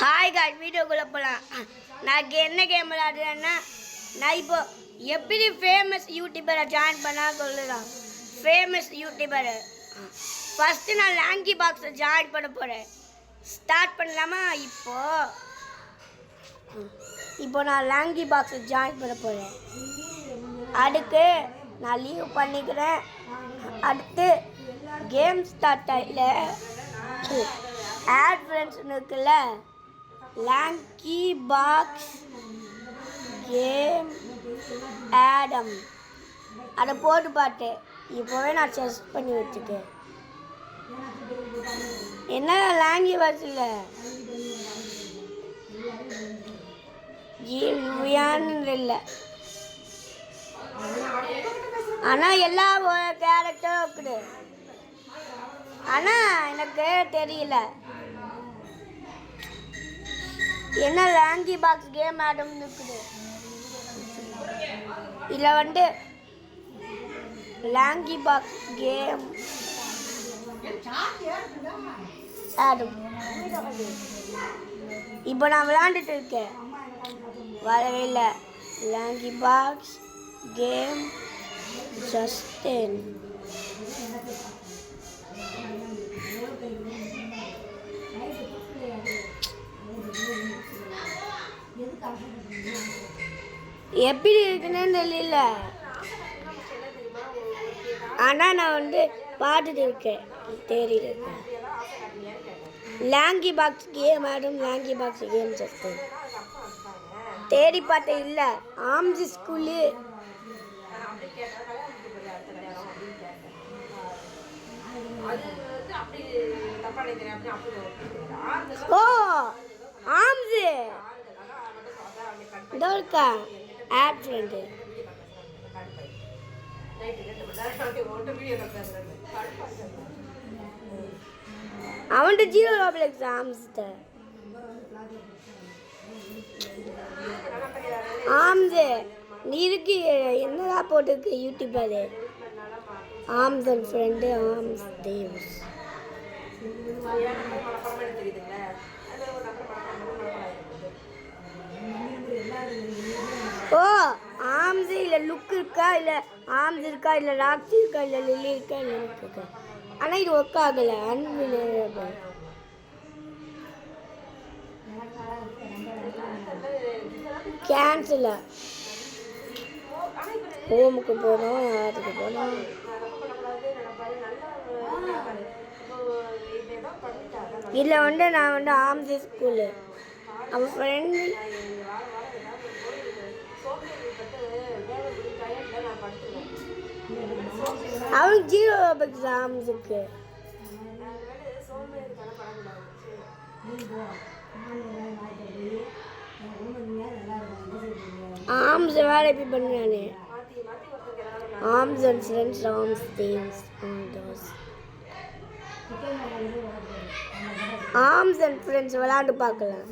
Hi guys, வீடியோக்குள்ளே போகலாம். நான் என்ன கேம் விளையாடுறேன்னா, நான் இப்போ எப்படி ஃபேமஸ் யூடியூபரை ஜாயின் பண்ணால் சொல்லுறான். ஃபேமஸ் யூடியூபரை ஃபஸ்ட்டு நான் லாங்கி பாக்ஸை ஜாயின் பண்ண போகிறேன். ஸ்டார்ட் பண்ணலாமா? இப்போ நான் லாங்கி பாக்ஸை ஜாயின் பண்ண போகிறேன். அதுக்கு நான் லீவ் பண்ணிக்கிறேன். அடுத்து கேம் ஸ்டார்ட் ஆகல. ஆட் ஃப்ரெண்ட்ஸ்னு இருக்குல்ல, லாங்கி பாக்ஸ் கேம் ஆடம், அதை போட்டு பார்த்தேன். இப்போவே நான் செக் பண்ணி வச்சுக்கேன். என்ன லாங்கி பாக்ஸ் இல்லை, இல்லை, ஆனால் எல்லா கேரக்டரும் இருக்குது. ஆனால் எனக்கு தெரியல என்ன லாங்கி பாக்ஸ் கேம் ஆடம் இருக்குது. இதில் லாங்கி பாக்ஸ் கேம் ஆடம் இப்போ நான் விளையாண்டுட்டு இருக்கேன். வரவே இல்லை. லாங்கி பாக்ஸ் கேம் ஜஸ்டின் எப்படி இருக்குன்னு தெரியல. ஆனால் நான் பார்த்துட்டு இருக்கேன். தெரியல. லாங்கி பாக்ஸ் கேம் ஆடும், லாங்கி பாக்ஸ் கேம் ஜஸ்டின் தேடி பார்த்தேன். இல்லை, ஆம்ஜி ஸ்கூலு. ஓ ஆம்ஜி இருக்கா ஆட் ஃப்ரெண்டு. அவன்கிட்ட 0 ரோப்ளெக்ஸ் ஆம்ஸ்ட. ஆம்ஸு நீ இருக்கு என்னடா போட்டிருக்கு யூடியூபர்? ஆம்ஸ் அண்ட் ஃப்ரெண்டு ஆம்ஸ் தேவ்ஸ். ஓ ஆம்ஸ் இல்லை லுக் இருக்கா, இல்லை ஆம்ஸ் இருக்கா, இல்லை ராக்ஸி இருக்கா, இல்லை லில்லி இருக்கா, இல்லை இருக்கா. ஆனால் இது ஒர்க் ஆகலை. அன்பிலியபிள். கேன்சலா. ஹோமுக்கு போனோம், அதுக்கு போனோம். இதில் நான் ஆம்ஜி ஸ்கூலு. அவன் ஃப்ரெண்டு அவனுக்கு 0 ரோப்ளெக்ஸ் ஆம்ஸுக்கு. ஆம்ஸ் வேலை எப்படி பண்ணுறானே. Arms and friends Arms devs Arms and friends விளையாண்டு பார்க்கலாம்.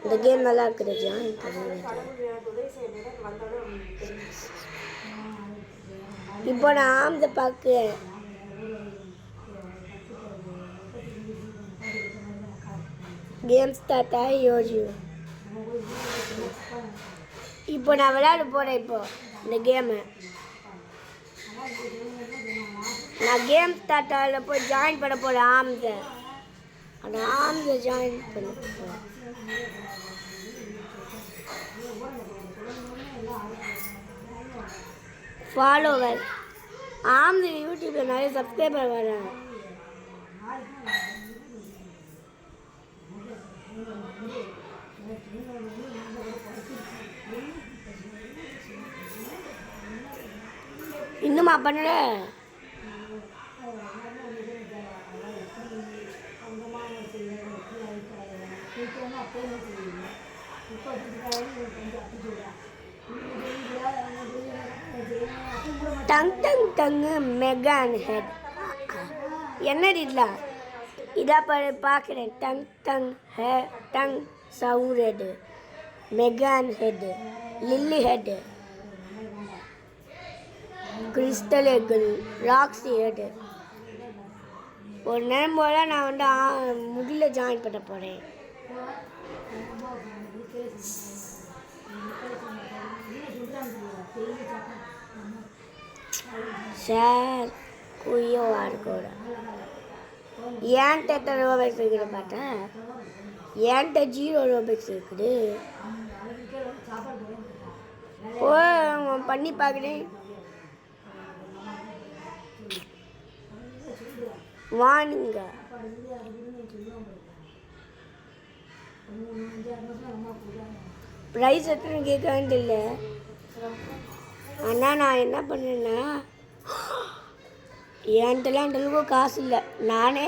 இந்த கேம் நல்லா இருக்குது. ஜாயின் பண்ணுறது. இப்போ நான் ஆம்ஸை பார்க்குறேன். கேம் ஸ்டார்ட் ஆகி யோசிச்சு. இப்போ நான் விளையாட போகிறேன். இப்போ இந்த கேமு நான் கேம் ஸ்டார்ட் ஆகல போய் ஜாயின் பண்ண போகிறேன். ஆம்ஸை அந்த ஆம்ஸை ஜாயின் பண்ண போகிறேன். ஃபாலோவர் ஆம்ஸ் யூடியூப்பில் நிறைய சப்ஸ்கிரைபர் வராங்க. இன்னுமா பண்ணல? Tung tung tung Megan head. என்னது இதெல்லாம்? இதாக பார்க்குறேன். Tung tung hey tung Sahur head, Megan head, Lily head, crystal எக்கிள் ராக்ஸ் ஏடு ஒரு நேரம் போல் நான் வந்து முடியல ஜாயின் பண்ண போகிறேன். சார் குய்யோ ஆடுக்கூட ஏன்ட்ட எத்தனை ரோபேக்ஸ் இருக்குது பார்த்தேன். ஏன்ட்ட 0 ரோபேக்ஸ் இருக்குது. ஓ பண்ணி பார்க்குறேன். வாணிங்க ப்ரைஸ் எத்தனை கேட்கான்னு இல்லை. ஆனால் நான் என்ன பண்ணேன்னா என்கிட்டலாம் அந்த அளவுக்கு காசு இல்லை. நானே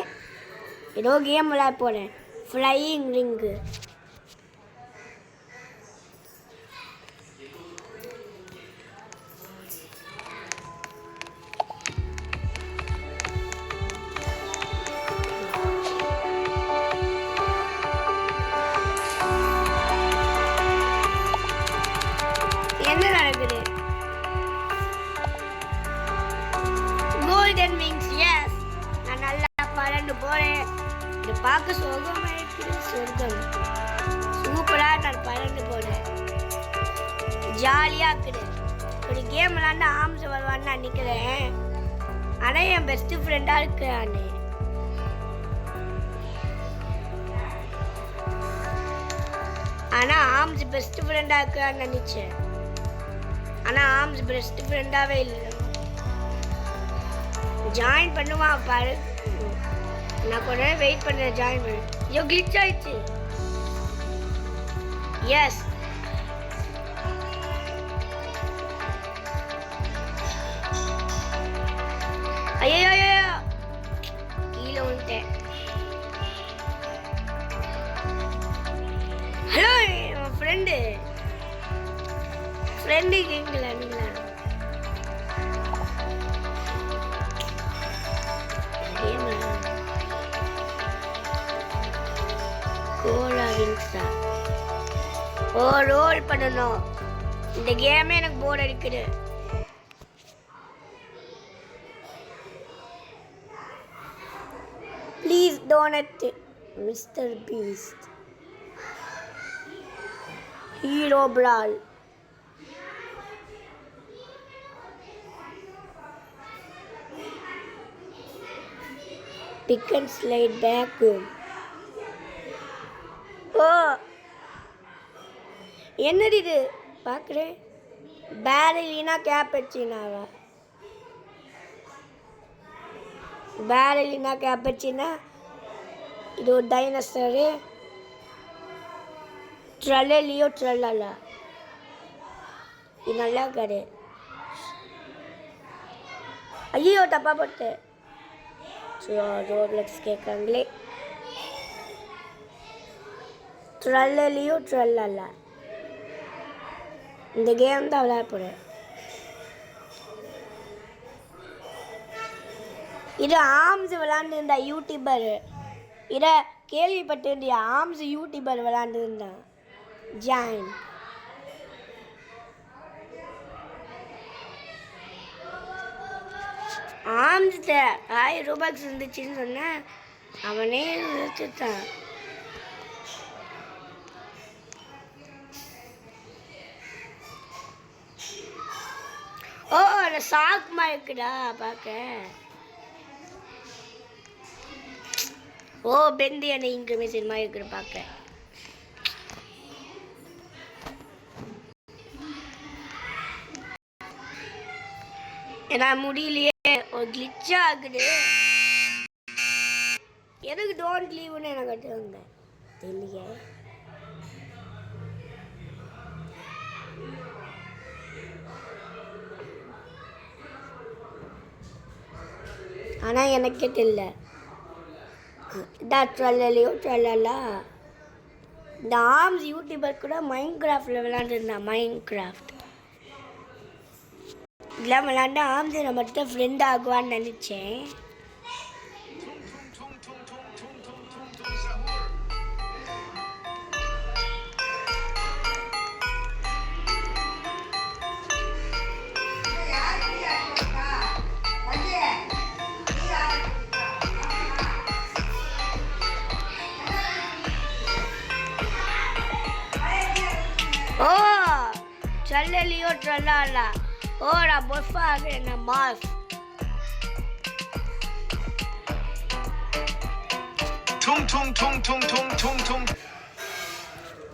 ஏதோ கேம் விளையாட போகிறேன். ஃப்ளையிங் ரிங்கு என்ன நடக்குது? Golden wings. எஸ், நான் நல்லா பறந்து போறேன். இது பார்க்க சோகமா இருக்குது. சொர்க்கம் சூப்பரா நான் பறந்து போறேன். ஜாலியா இருக்குது. ஒரு கேம் விளாண்டு ஆம்ஸ் வருவான்னு நான் நினைக்கிறேன். ஆனா என் பெஸ்ட் ஃப்ரெண்டா இருக்கிறானே. ஆனா ஆம்ஸ் பெஸ்ட் ஃப்ரெண்டா இருக்கிறான்னு நினைச்சேன். ஆனா ஆம்ஸ் பெஸ்ட் ஃப்ரெண்டாவே இல்லை. ஜாயின் பண்ணுவான் பாரு. நான் கொஞ்ச நேரம் வெயிட் பண்ணேன். ஜாயின் பண்ண ஐயோ கிளிச் ஆயிடுச்சு. எஸ், ஐயோ ஐயோ கீழே விட்டேன். ஹலோ ஃப்ரெண்டு கேட்கல நீங்களா? ஓ ரோல் பண்ணணும். இந்த கேமே எனக்கு போர் அடிக்குது. Please donut mister Beast. Hero brawl. Pick and slide back. ஓ என்னது இது பார்க்குறேன். பேரலினா கேப்பச்சினாவா? பேரலினா கேப்பச்சினா இது ஒரு டைனோசரு. ட்ரலியோ ட்ரலலா இது நல்லா கடை. ஐயோ தப்பா போட்டு ரோப்ளக்ஸ் கேட்காங்களே. ட்ரலியோ ட்ரலலா இந்த கேம் தான் விளையாட போகிறேன். இது ஆம்ஸ் விளாண்டுருந்தா யூடியூபர். இதை கேள்விப்பட்டிருந்தியா? ஆம்ஸ் யூடியூபர் விளாண்டுருந்தான். ஜாயின் ஆம்ஸ்ட 1000 ரூபாய்க்கு இருந்துச்சுன்னு சொன்னேன். அவனே வச்சுட்டான். ஓ அந்த சாக் மாதிரி இருக்குடா பார்க்க. ஓ பெந்தி அந்த இங்கு மெசேஜ் மாதிரி இருக்குது பார்க்க. ஏன்னா முடியலையே, ஒரு கிளிச் ஆகுது. எதுக்கு டோன்ட் லீவ்னு எனக்கு கட்டுவாங்க தெரியல. ஆனால் எனக்கே தெரியல. ட்ரலியோ ட்ரலலா இந்த ஆம்ஸ் யூடியூபர் கூட மைண்ட் கிராஃப்டில் விளாண்டுருந்தான். மைண்ட் கிராஃப்ட் இதெல்லாம் விளாண்டு ஆம்ஸ் நம்மகிட்ட ஃப்ரெண்ட் ஆகுவான்னு நினச்சேன். Mario Tralala. Ora, boss fare na mas. Tung tung tung tung tung tung tung.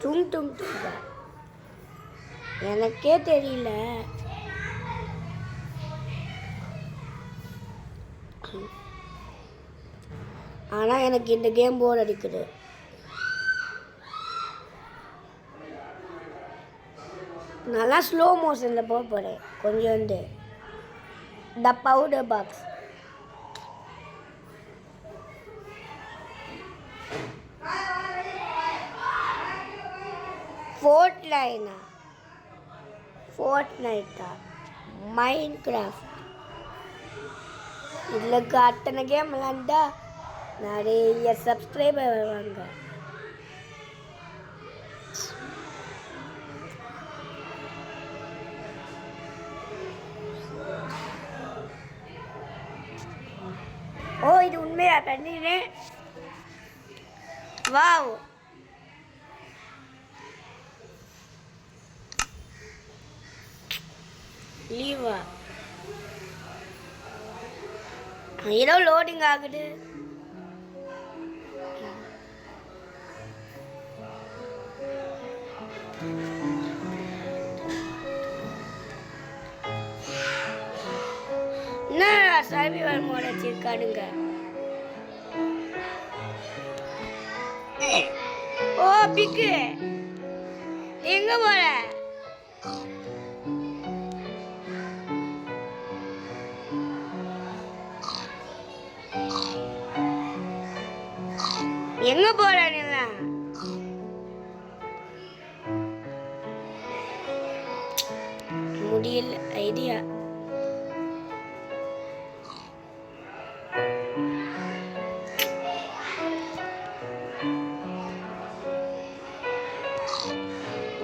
Tung tung tung. எனக்கே தெரியல. ஆனா எனக்கு இந்த கேம் போர் அடிக்குது. நல்லா ஸ்லோ மோஷனில் போக போகிறேன் கொஞ்சோண்டு. The powder box. ஃபோர்ட்நைட்டா மைண்ட் கிராஃப்ட். இதில் அத்தனை கேம் விளாண்டா நிறைய சப்ஸ்கிரைபர் வருவாங்க. ஓ இது உண்மையா பண்ணினேன். வாவ் லீவா ஏதோ லோடிங் ஆகுது. என்ன சர்வைவல் மோட் வச்சிருக்கானுங்க. ஓ பிக்கு எங்க போற? எங்க போற நீ? முடியல ஐடியா.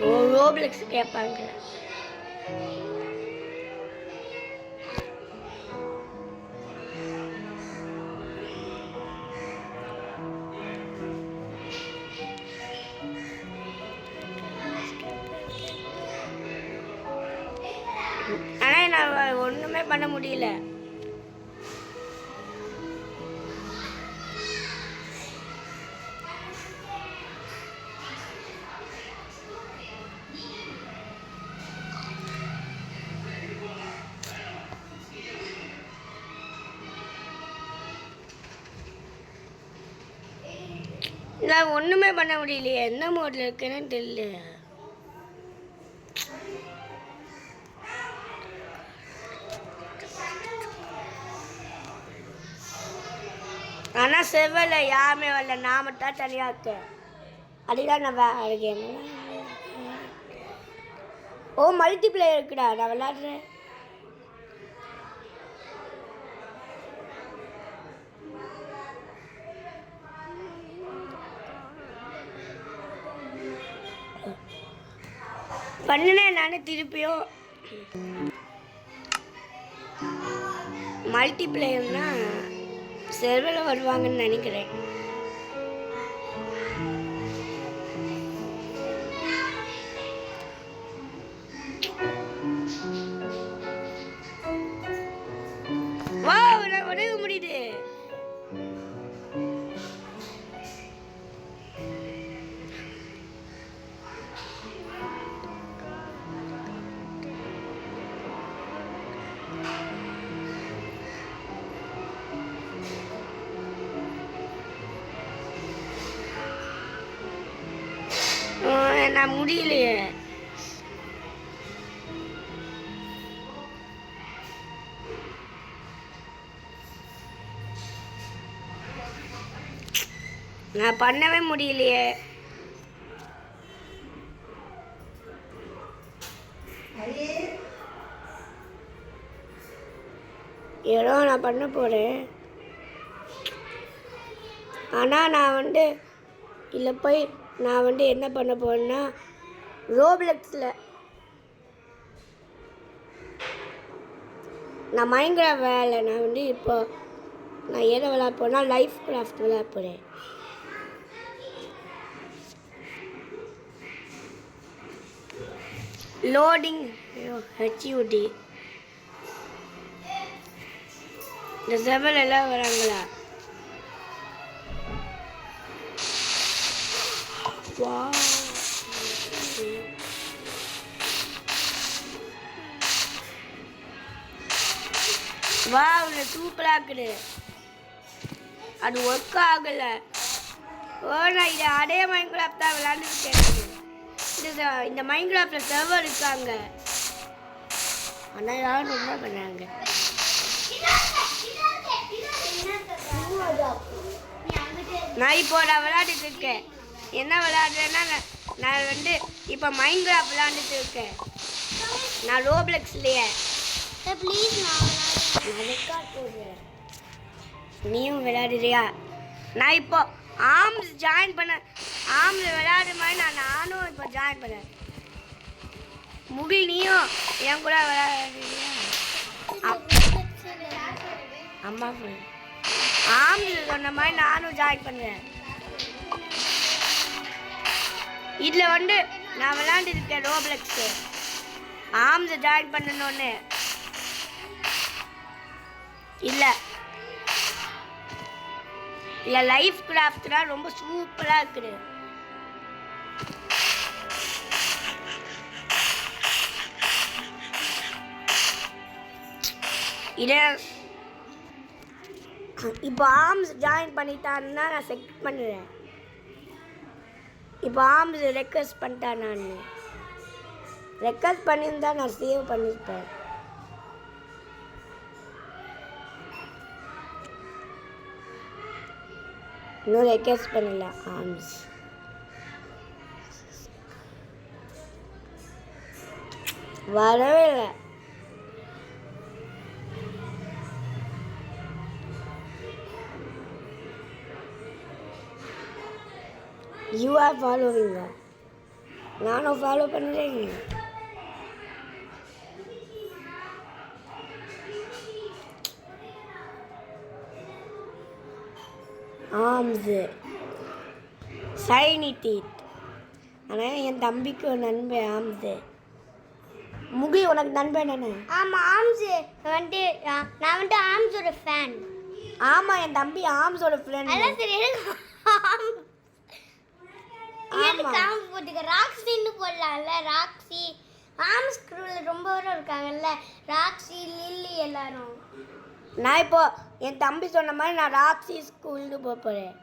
ஓ ரோப்ளெக்ஸ் கேட்பாங்க. ஆனா நான் ஒண்ணுமே பண்ண முடியல. நான் ஒண்ணுமே பண்ண முடியலையே. என்ன மோட்ல இருக்குன்னு தெரியல. ஆனா செவ்வல யாருமே வரல. நான் மட்டும் தனியா இருக்கேன். அதுதான் நான் கேம். ஓ மல்டி பிளேயர் இருக்குடா. நான் விளையாடுறேன். பண்ணினேன் நானே திருப்பியும். மல்டி பிளேயர்னா செர்வரில் வருவாங்கன்னு நினைக்கிறேன். வா உடனே முடியுது. நான் முடியலையே. நான் பண்ணவே முடியலையே. ஏதோ நான் பண்ண போறேன். ஆனால் நான் இல்லை போய் நான் என்ன பண்ண போறேன்னா ரோப்ளெக்ஸில் நான் மைன்கிராஃப்ட் வேலை. நான் இப்போ நான் எதை விளையாட போறேன்னா லைஃப் கிராஃப்ட் விளையாட போகிறேன். லோடிங் ஐயோ ஹெச்யூடி இந்த செவல் எல்லாம் வராங்களா? வாவ் வாவ் சூப்பராக இருக்குது. அது ஒர்க் ஆகலை. நான் இதை அதே மைன்கிராஃப்ட் தான் விளையாண்டுருக்கேன். இந்த மைன்கிராஃப்டில் சர்வர் இருக்காங்க, ஆனால் யாரும் ரொம்ப பண்ணாங்க. நான் இப்போ விளையாடிட்டு இருக்கேன். என்ன விளையாடுறேன்னா நான் இப்போ மைன்கிராஃப்ட் விளையாண்டுட்டு இருக்கேன். நான் ரோப்ளெக்ஸ்லையே. ப்ளீஸ் நான் ரெக்கார்ட் போடுறேன். நீயும் விளையாடுறியா? நான் இப்போ ஆர்ம்ஸ் ஜாயின் பண்ண ஆர்ம்ஸ் விளையாடுற மாதிரி நானும் இப்போ ஜாயின் பண்ணேன். முகில் நீயும் என் கூட விளையாடுறியா? அம்மா ஆர்ம்ஸ் சொன்ன மாதிரி நானும் ஜாயின் பண்ணுறேன். இதில் நான் விளையாண்டுருக்கேன் ரோப்ளெக்ஸு. ஆர்ம்ஸ் ஜாயின் பண்ணணுன்னு இல்லை லைஃப் கிராஃப்ட்னா ரொம்ப சூப்பராக இருக்குது. இதை இப்போ ஆர்ம்ஸ் ஜாயின் பண்ணிட்டான்னா நான் செக் பண்ணுறேன். இப்போ ஆர்ம்ஸ் ரெக்வஸ்ட் பண்ணிட்டேன். நான் ரெக்வஸ்ட் பண்ணியிருந்தா நான் சேவ் பண்ணியிருப்பேன். இன்னும் ரெக்வஸ்ட் பண்ணல ஆர்ம்ஸ். வரவே இல்லை. யூ ஆர் ஃபாலோவிங்க. நானும் ஃபாலோ பண்ணுறேங்க. Arms shiny teeth. ஆனால் என் தம்பிக்கு ஒரு நண்பன் ஆர்ம்ஸு. முகி உனக்கு நண்பன் தானே? ஆமாம் ஆர்ம்ஸு நான் ஆர்ம்ஸோட ஃபேன். ஆமாம் என் தம்பி ஆர்ம்ஸோட ஃப்ரெண்ட். அதான் சரி எனக்கு ஆர்ம்ஸ் போட்டுக்க. ராக்ஸின்னு போடலாம்ல. ராக்ஸி ஆர்ம்ஸ் க்ரூவில் ரொம்ப பேரும் இருக்காங்கல்ல. ராக்ஸி லில்லி எல்லாரும். நான் இப்போ என் தம்பி சொன்ன மாதிரி நான் ராக்ஸி ஸ்கூலுக்கு போகிறேன்.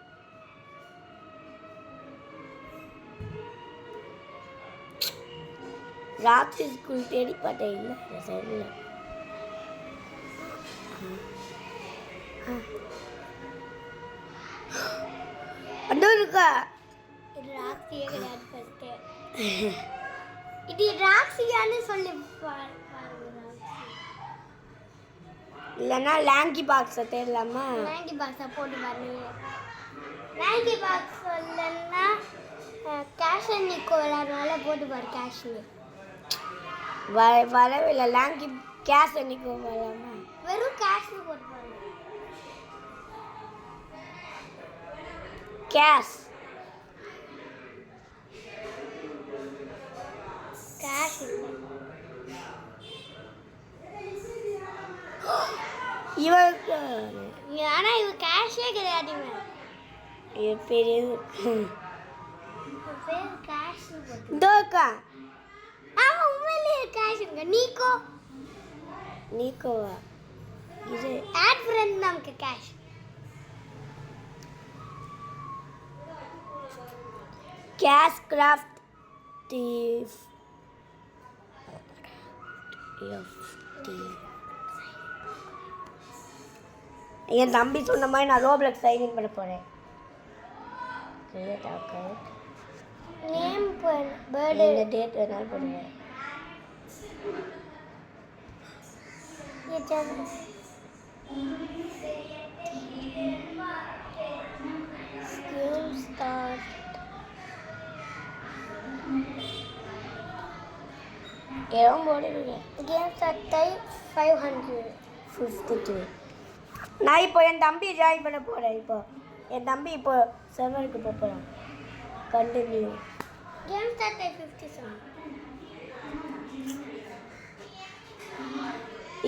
ராக்ஸி ஸ்கூல் தேடி பார்த்தேன், இல்லை சரியில்லை. அது இருக்கா? இது ராக்ஸியே கிடையாது ஃபஸ்ட்டு. இது ராக்ஸியான்னு சொல்லி பாருங்க. இல்லைன்னா லேங்கி பாக்ஸை தேடலாமா? லேங்கி பாக்ஸை போட்டு பாருங்க. லேங்கி பாக்ஸ் இல்லைன்னா கேஷ் அண்ட் நிக்கோ விளையாடுறதுனால போட்டு பாரு. கேஷ் வரவே இல்லை. லேங்கி கேஷ் அன்னைக்கு வரலாமா? வெறும் கேஷ்னு போட்டு பாருங்க. கேஷ் கேஷ் இவருக்கு ஆனால் இவ கேஷே கிடையாது. பெரிய பேர் கேஷ் தோக்கா. ஆமாம் உண்மையிலேயே கேஷ் இருக்கு. நீக்கோ நீக்கோவா? இது ஆட் ஃப்ரெண்ட் நமக்கு கேஷ். கேஷ் கிராஃப்ட் தீஃப் என் தம்பி சொன்ன மாதிரி நான் ரோப்ளெக்ஸ் சைன் பண்ண போகிறேன். நேம் பர்த்டே இந்த டேட் வேணாலும் போடுவேன். School start. எவ்வளோ போடுவீங்க? கேம் சட்டை 552. நான் இப்போ என் தம்பி ஜாயின் பண்ண போகிறேன். இப்போ என் தம்பி இப்போ சர்வருக்கு போகிறான். கண்டினியூ. கேம் சட்டை 57.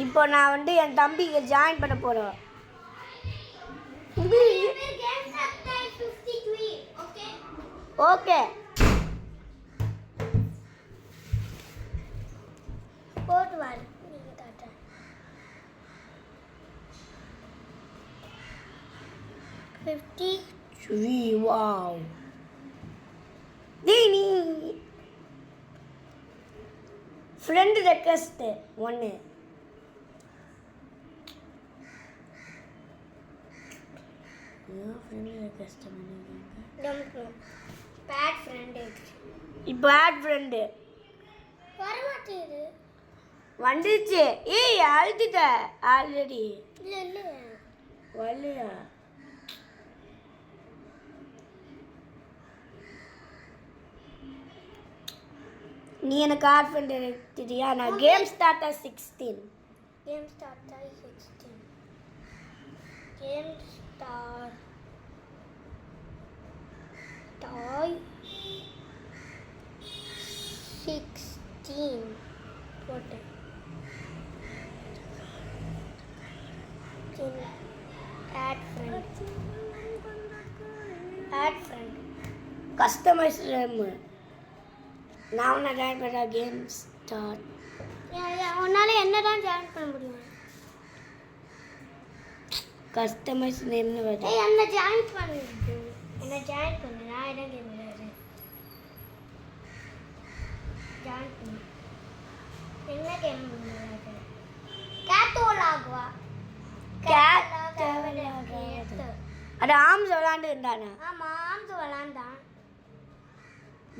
இப்போ நான் வந்து என் தம்பிக்கு ஜாயின் பண்ண போகிறோம். ஓகே போட்டு வாரு நீங்க காட்டுறேன். 50 வாவ் நீ friend request 1 friend request bad friend இப்போ ஆட் ஃப்ரெண்டு வர மாட்டேங்குது. வந்துச்சு. ஏய் அழுதுட்ட ஆல்ரெடி. இல்ல இல்ல வரலையா? நீ எனக்கு ஆட் ஃப்ரெண்ட் எடுத்துட்டியா? நான் game start 16. Game start 16. Game start டாய் 16 போட்டேன். ஆட் ஃப்ரெண்ட் கஸ்டமைஸ் ரேம். நான் உன்னை ஜாயின் பண்ண கேம் ஸ்டார்ட். உன்னால என்னதான் ஜாயின் பண்ண முடியும்? கஸ்டமைஸ் நேம்னு வருது. என்ன ஜாயின் பண்ணு, நான் இடம் கேட்குறேன். ஜாயின் பண்ணு. என்ன கேம் பண்ணுறது? கேட்டோலாகுவா. அது ஆம்ஸ் விளாண்டு இருந்தானே. ஆமாம், ஆம்ஸ் விளாண்டான்.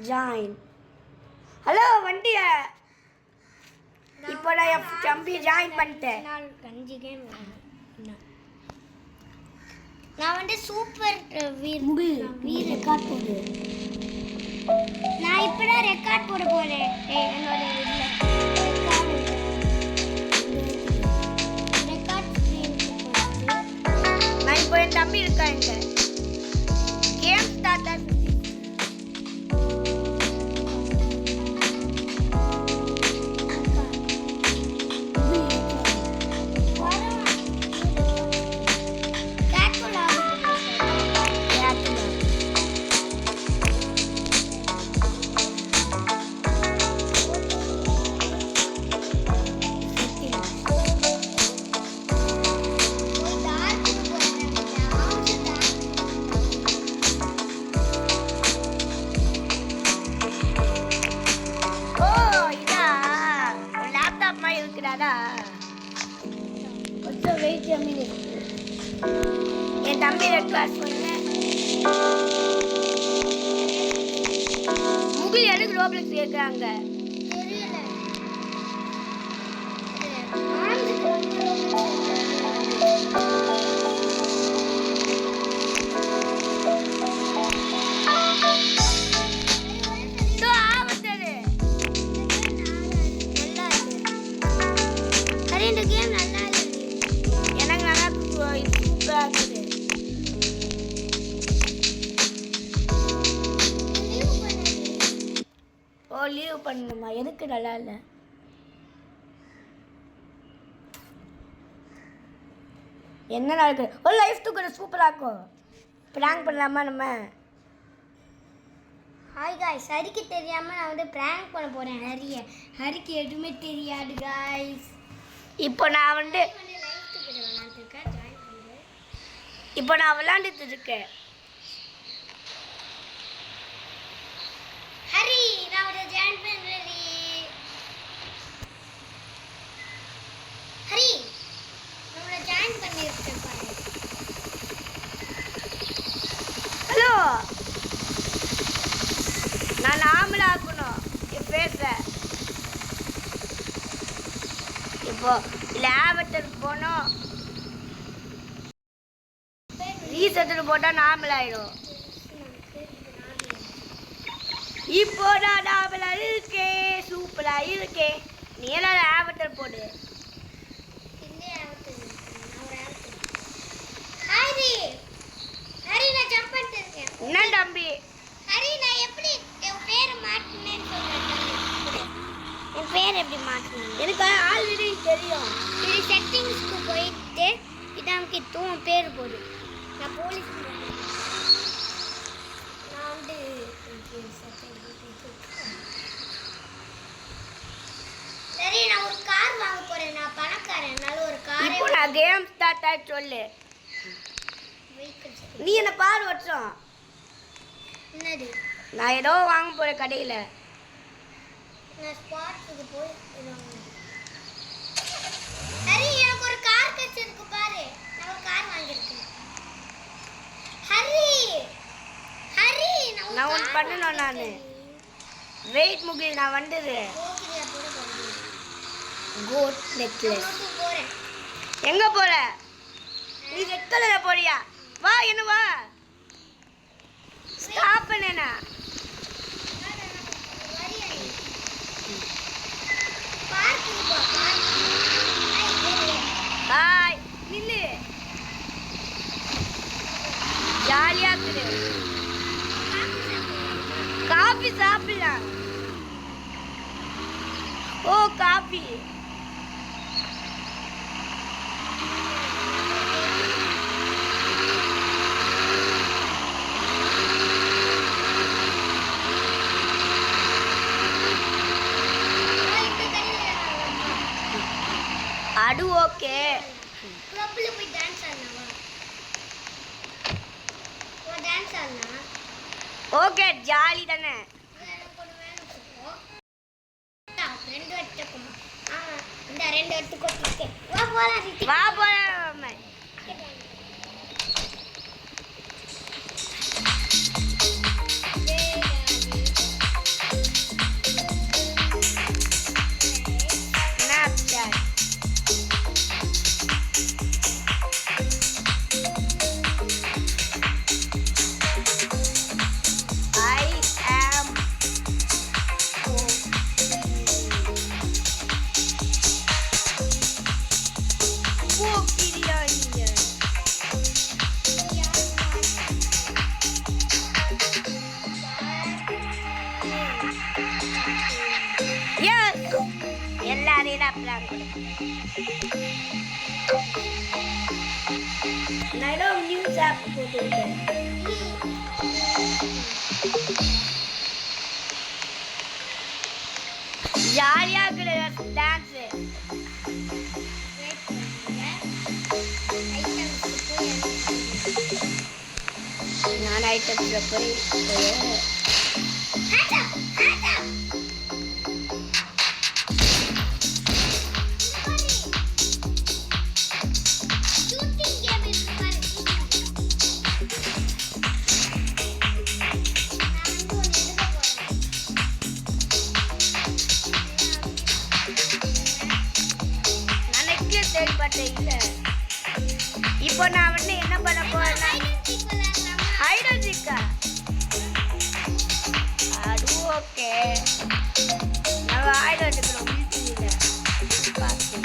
ஜாயின். ஹலோ வண்டிய. இப்போ நான் என் தம்பி ஜாயின் பண்ணிட்டேன். நான் 5 கேம் நான் வந்து சூப்பர் வீர் ரெக்கார்ட் போடு. நான் இப்பதான் ரெக்கார்ட் போட போறேன். என்னோட ரெக்கார்ட் நான் இப்போ என் தம்பி இருக்காங்க. கேம் ஸ்டார்ட் ஆகுது. கொஞ்சம் வெயிட் பண்ணி என் தம்பி ரெட் கிளாஸ் பண்ண முகில் எதுக்கு ரோப்ளெக்ஸ் கேட்குறாங்க? இந்த கேம் நல்லா இருக்கு. எனக்கு நல்லா சூப்பராக இருக்குது. ஓ லீவ் பண்ணணுமா? எதுக்கு நல்லா இல்லை? என்ன நடக்குது? ஒரு லைஃப் தூக்குற சூப்பராக இருக்கும். ப்ராங்க் பண்ணலாமா நம்ம? ஹாய் காய்ஸ், ஹரிக்கு தெரியாமல் நான் வந்து ப்ராங்க் பண்ண போகிறேன். ஹரிக்கு எதுவுமே தெரியாது காய்ஸ். இப்போ நான் வந்து விளாண்டுட்டு இருக்கேன். ஹரி நான் ஒரு ஜாயின் பண்றேன். ஹரி நான் ஜாயின் பண்ணிருக்கேன் பாரு. ஹலோ, நான் நார்மலாக ஆக்கணும் என் பேச. இப்போ லேபத்துக்கு போனோம், ரீசெட்டில் போட்டால் நார்மல் ஆகிடும். இப்போ நான் நார்மலாக இருக்கேன், சூப்பராக இருக்கேன். நீ எல்லாம் லேபத்தில் போடு. ஹரி நான் ஜம்ப் பண்ணிட்டு இருக்கேன். என்ன தம்பி? ஹரி நான் எப்படி என் பேரை மாட்டினேன்னு சொல்றேன். என் பேர் எப்படி மாட்டினேன்? எனக்கு ஆல்ரெடி தெரியும். போலீஸ் நான் வந்து சரி நான் ஒரு கார் வாங்க போறேன். நான் பணக்காரன். என்னால ஒரு இப்போ கார் நான் கேம் ஸ்டார்ட் ஆயிட்டு சொல்லு. நீ என்ன பாரு வச்சோம். என்னது? நான் ஏதோ வாங்க போறேன் கடையில. நான் ஸ்பாட்டுக்கு போய் ஹரி எனக்கு ஒரு கார் கிடைச்சிருக்கு பாரு. நான் ஒரு கார் வாங்கியிருக்கேன். ஹரி ஹரி நான் ஒன்று பண்ணணும் நான். வெயிட் முகில் நான் வந்துடுறேன். போகிறியா போட போறேன். கோட் நெக்லஸ். போறேன். எங்க போற? நீ ரெட் கலர்ல போறியா? வா என்ன வா. ஸ்டாப் பண்ணேனா? ஹாய் நில்லு. ஜாலியா இருக்கு. காபி சாப்பிடலாம். ஓ காபி. அது ஓகே. கிளப்ல போய் டான்ஸ் ஆடலாமா? ஓ டான்ஸ் ஆடலாம். ஓகே ஜாலி தானே. எனக்கு ஒன்று வேணும் சுப்போ. ரெண்டு எடுத்துக்கோமா. இந்த ரெண்டு எடுத்துக்கோ. வா போலாம் ரித்தி. வா போலாம். Snapchat. I am yes. எல்லாரையும் அப்ளான் பண்ணு. நான் ஏதோ நியூஸ் ஆப் போட்டுருக்கேன். ஜாலியா இருக்கிற டான்ஸ். நான் ஐட்டம்ஸ்ல போய் இல்ல. இப்போ நான் வந்து என்ன பண்ண போறேன்னா ஹைட் அண்ட் சீக்கா. அது ஓகே. நான் ஹைட் அண்ட் சீக்கா வீட்டுல பாத்து.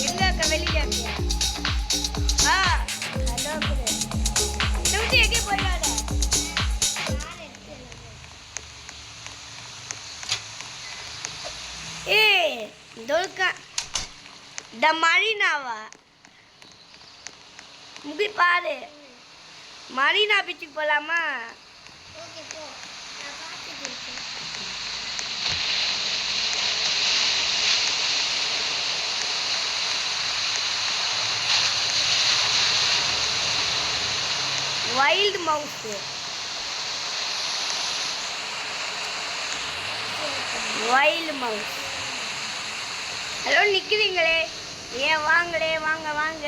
எங்க வெளியில இருக்கியா? ஹலோ குரு. நீ எங்கே போயிடாத. Dolka the Marinawa முகி பாரு. மரீனா பீச்சுக்கு போலாமா? ஓகே போ. நான் பாத்துட்டு இருக்கேன். Wild mouse. Wild mouse. Hello நிக்கிறீங்களே, ஏன் வாங்களே, வாங்க வாங்க.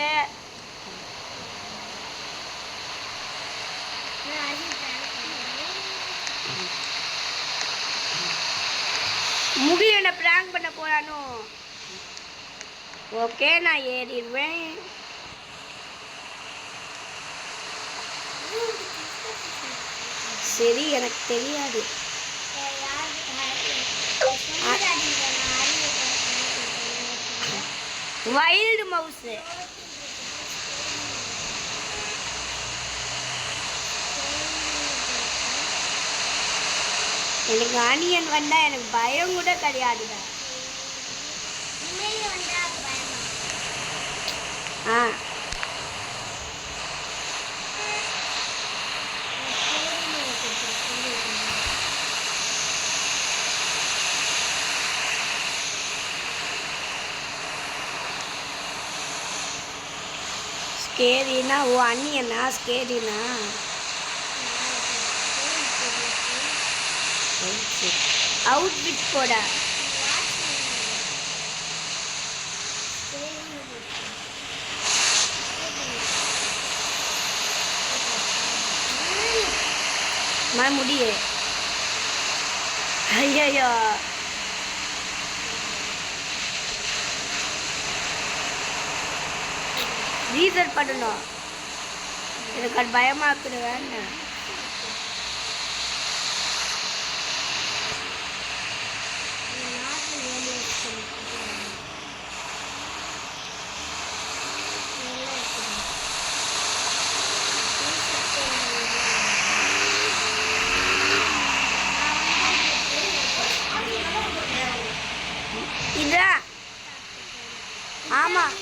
முடி என்ன பிராங்க் பண்ண போறானோ? ஓகே நான் ஏறிடுவேன். சரி எனக்கு தெரியாது. Wild mouse. எனக்கு ஆனியன் வந்தா எனக்கு பயம் கூட கிடையாதுடா. ஆ ஸ்கேரினா ஓ அண்ணியண்ணா ஸ்கேரினா அவுட்ஃபிட் போட முடியே ஐயோ ரீசெட் பண்ணணும் எனக்கு அது பயமாக்குது வேண்டாம் இதான் ஆமாம்